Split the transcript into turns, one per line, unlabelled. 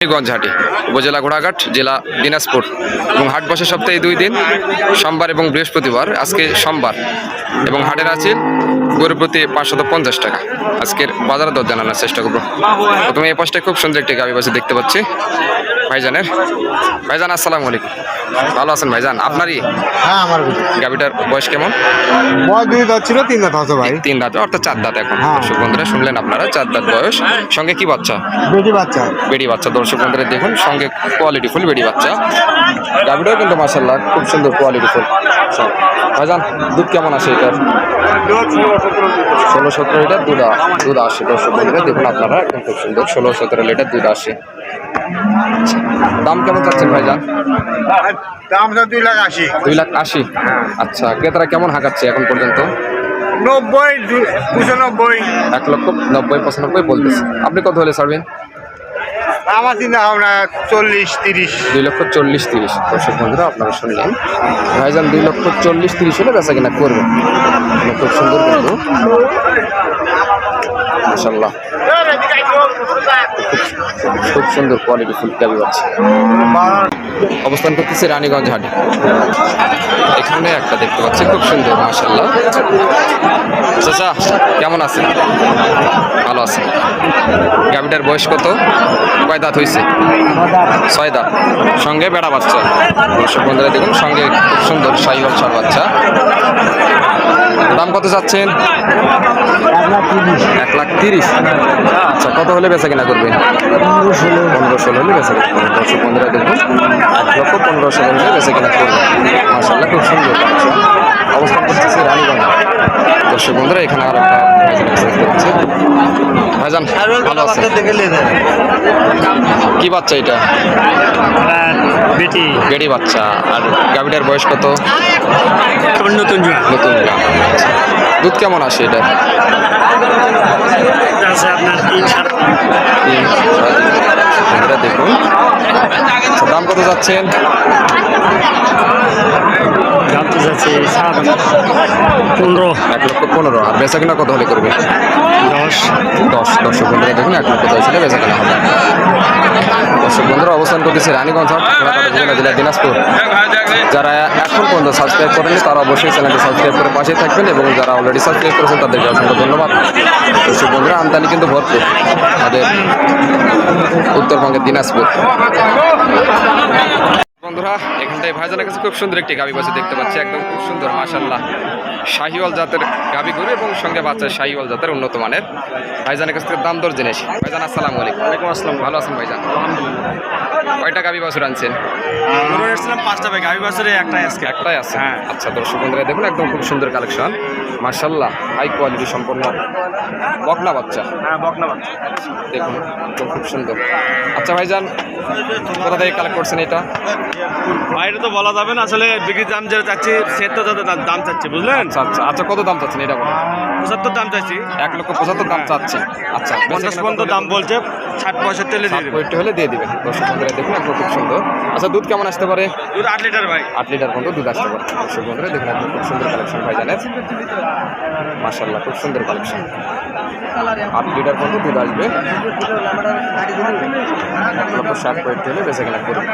গঞ্জহাটি উপজেলা ঘোড়াঘাট জেলা দিনাজপুর এবং হাট বসে সপ্তাহে 2 দিন সোমবার এবং বৃহস্পতিবার। আজকে সোমবার এবং হাটের আছে গরু প্রতি 550 টাকা। আজকের বাজার দর জানানোর চেষ্টা করবো। প্রথমে এই পাশটায় খুব সুন্দর একটি গাভী বাছুর দেখতে পাচ্ছি ভাইজানের। ভাইজান আসসালামু আলাইকুম, ভালো আছেন ভাইজান? আপনারই?
হ্যাঁ, আমার
গাভীটার বয়স কেমন?
বয়স 2 দাঁত ছিল, 3 দাঁত হতো ভাই।
3 দাঁত অর্থাৎ 4 দাঁত এখন।
হ্যাঁ।
দর্শক বন্ধুরা শুনলেন আপনারা, 4 দাঁত বয়স। সঙ্গে কি বাচ্চা?
বেটি বাচ্চা।
বেড়ি বাচ্চা। দর্শক বন্ধুরা দেখুন, সঙ্গে কোয়ালিটি ফুল বেড়ি বাচ্চা। গাভীটাও কিন্তু মাশাআল্লাহ খুব সুন্দর কোয়ালিটি ফুল। ভাইজান দুধ কেমন আসে এটার? 16-17 লিটার দুধ আসে। দর্শক বন্ধুরা দেখুন আপনারা, একদম খুব সুন্দর 16-17 লিটার দুধ আসে। দাম কেমন চাচ্ছেন ভাইজান?
দাম 2,80,000।
2,80,000। আচ্ছা, ক্রেতারা কেমন হাঁকাচ্ছে এখন পর্যন্ত?
90, 95।
1,90,95 বলতেছে। আপনি কত হলে ছাড়বেন?
আমার চিন্তা ভাবনা 40-30।
2,40,000-30,000। দর্শক বন্ধুরা আপনারা শুনলেন, ভাইজান 2,40,000-30,000 হলে বেচা কিনা করবেন। খুব সুন্দর কিন্তু মাশাআল্লাহ, খুব সুন্দর কোয়ালিটি ফুল গাভী বাচ্চা। অবস্থান করতেছে রানীগঞ্জ হাটে। এখানে একটা দেখতে পাচ্ছি খুব সুন্দর মাশাআল্লাহ। চাচা কেমন আছেন? ভালো আছে। গাভীটার বয়স কত? কয় দাঁত হয়েছে? 6 দাঁত। সঙ্গে বেড়া বাচ্চা। দর্শক বন্ধুরা দেখুন, সঙ্গে খুব সুন্দর শাহিওয়াল ষাঁড় বাচ্চা। দাম কত যাচ্ছেন? 1,30,000। আচ্ছা, কত হলে বেচা কিনা করবেন? 15-16 হলে বেচা কিনা করবেন। দর্শক বন্ধুরা দেখুন, 1,15,000 হলে বেচা কিনা করবেন। মাশাআল্লাহ খুব সুন্দর অবস্থান করতেছে রানীগঞ্জ। দর্শক বন্ধুরা এখানে আর একটা ভাইজান ভালো আছে। কি বাচ্চা এটা? বেড়ি বাচ্চা। আর গাভীটার বয়স কত?
নতুন
নতুন। দুধ কেমন আসে এটা? দেখুন, দাম কত যাচ্ছেন? 1,15,000। আর বেচা কিনা কত হলে করবে? 10। দর্শক বন্ধুরা দেখুন, 1,10,000 হলে বেচা কিনা হবে। দর্শক বন্ধুরা অবস্থান করতেছে রানীগঞ্জ হাট, জেলা দিনাজপুর। যারা এখন পর্যন্ত সাবস্ক্রাইব করেননি তারা অবশ্যই চ্যানেলটি সাবস্ক্রাইব করে পাশে থাকবেন, এবং যারা অলরেডি সাবস্ক্রাইব করেছেন তাদেরকে অসংখ্য ধন্যবাদ। দর্শক বন্ধুরা আমদানি কিন্তু ভরপুর আমাদের উত্তরবঙ্গের দিনাজপুর। বন্ধুরা এখানটায় ভাইজানের কাছে খুব সুন্দর একটি গাভী বাছুর দেখতে পাচ্ছি, একদম খুব সুন্দর মাশাআল্লাহ শাহিওয়াল জাতের গাভী গরু এবং সঙ্গে বাচ্চা শাহিওয়াল জাতের উন্নত মানের। ভাইজানের কাছ থেকে দাম দর জেনেছি। ভাইজান আসসালামু আলাইকুম।
ওয়ালাইকুম আসসালাম।
ভালো আছেন ভাইজান? কয়টা গাভী বাছুর আনছেন?
5টা ভাই। গাভী বাছুরে একটাই আজকে।
একটাই আছে।
হ্যাঁ।
আচ্ছা, দর্শক বন্ধুরা দেখুন, একদম খুব সুন্দর কালেকশন মাশাআল্লাহ, হাই কোয়ালিটি সম্পন্ন বকনা বাচ্চা।
হ্যাঁ, বকনা বাচ্চা
দেখুন একদম খুব সুন্দর। আচ্ছা ভাইজান, কোথা থেকে কালেক্ট করছেন এটা?
বাইরে তো বলা যাবে না, আসলে বিক্রির দাম যেটা চাচ্ছি সে তো যত দাম চাচ্ছি, বুঝলেন?
আচ্ছা আচ্ছা, কত দাম চাচ্ছেন এটা বলুন?
75 দাম চাচ্ছি।
1,75,000 দাম চাচ্ছে। আচ্ছা,
50 পর্যন্ত দাম বলছে, 60-65
হলে দিয়ে দিবেন। দর্শক বন্ধুরা দেখুন একদম খুব সুন্দর। আচ্ছা, দুধ কেমন আসতে পারে?
দুধ 8 লিটার ভাই।
8 লিটার পর্যন্ত দুধ আসতে পারে। দর্শক বন্ধুরা দেখুন একদম খুব সুন্দর কালেকশন ভাইজানের মাশাআল্লাহ, খুব সুন্দর কালেকশন। 8 লিটার পর্যন্ত দুধ আসবে। 1,60,000 হলে বেঁচে কেনা করবে।